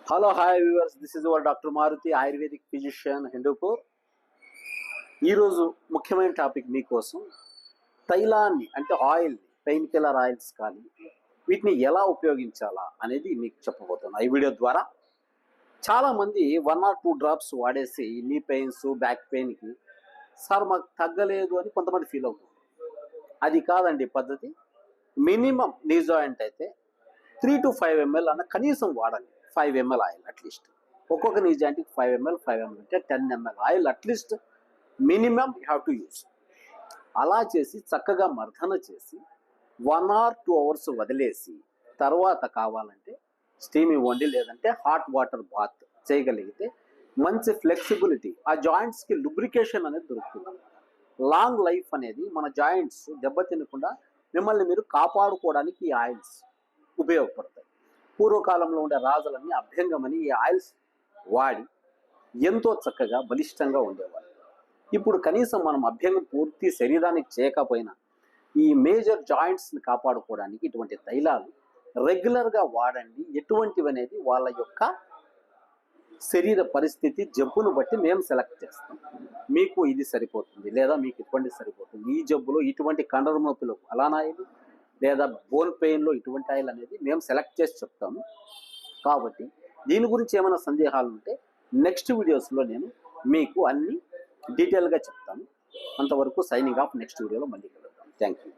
Hello hi viewers, this is your doctor Maruti, ayurvedic physician, Hindupur. ఈరోజు ముఖ్యమైన topic మీకోసం. తైలాన్ని అంటే ఆయిల్ని, పెయిన్ కిల్లర్ ఆయిల్స్ కానీ వీటిని ఎలా ఉపయోగించాలా అనేది మీకు చెప్పబోతున్నాను ఈ వీడియో ద్వారా. చాలామంది 1 or 2 డ్రాప్స్ వాడేసి నీ పెయిన్స్, బ్యాక్ పెయిన్కి సార్ మాకు తగ్గలేదు అని కొంతమంది ఫీల్ అవుతుంది. అది కాదండి పద్ధతి. మినిమం నీ జాయింట్ అయితే 3 to 5 ml అన్న కనీసం వాడండి. 5 ml ఆయిల్ అట్లీస్ట్. ఒక్కొక్క నీ జాయింట్కి 5 ml అంటే 10 ml oil at least minimum you have to use. అలా చేసి చక్కగా మర్దన చేసి 1 or 2 hours వదిలేసి తర్వాత కావాలంటే స్టీమ్ ఇవ్వండి, లేదంటే హాట్ వాటర్ బాత్ చేయగలిగితే మంచి ఫ్లెక్సిబిలిటీ, ఆ జాయింట్స్కి లుబ్రికేషన్ అనేది దొరుకుతుంది. లాంగ్ లైఫ్ అనేది మన జాయింట్స్ దెబ్బతినకుండా మిమ్మల్ని మీరు కాపాడుకోవడానికి ఈ ఆయిల్స్ ఉపయోగపడతాయి. పూర్వకాలంలో ఉండే రాజులన్నీ అభ్యంగమని ఈ ఆయిల్స్ వాడి ఎంతో చక్కగా బలిష్టంగా ఉండేవాళ్ళు. ఇప్పుడు కనీసం మనం అభ్యంగం పూర్తి శరీరానికి చేయకపోయినా ఈ మేజర్ జాయింట్స్ని కాపాడుకోవడానికి ఇటువంటి తైలాలు రెగ్యులర్గా వాడండి. ఎటువంటివి అనేది వాళ్ళ యొక్క శరీర పరిస్థితి, జబ్బును బట్టి మేము సెలెక్ట్ చేస్తాం. మీకు ఇది సరిపోతుంది, లేదా మీకు ఇటువంటి సరిపోతుంది, ఈ జబ్బులో ఇటువంటి కండర నొప్పిలో అలానా ఆయిల్, లేదా బోన్ పెయిన్లో ఇటువంటి ఆయిల్ అనేది మేము సెలెక్ట్ చేసి చెప్తాము. కాబట్టి దీని గురించి ఏమైనా సందేహాలు ఉంటే నెక్స్ట్ వీడియోస్లో నేను మీకు అన్ని డీటెయిల్గా చెప్తాను. అంతవరకు సైనింగ్ ఆఫ్. నెక్స్ట్ వీడియోలో మళ్ళీ కలుద్దాం. Thank you.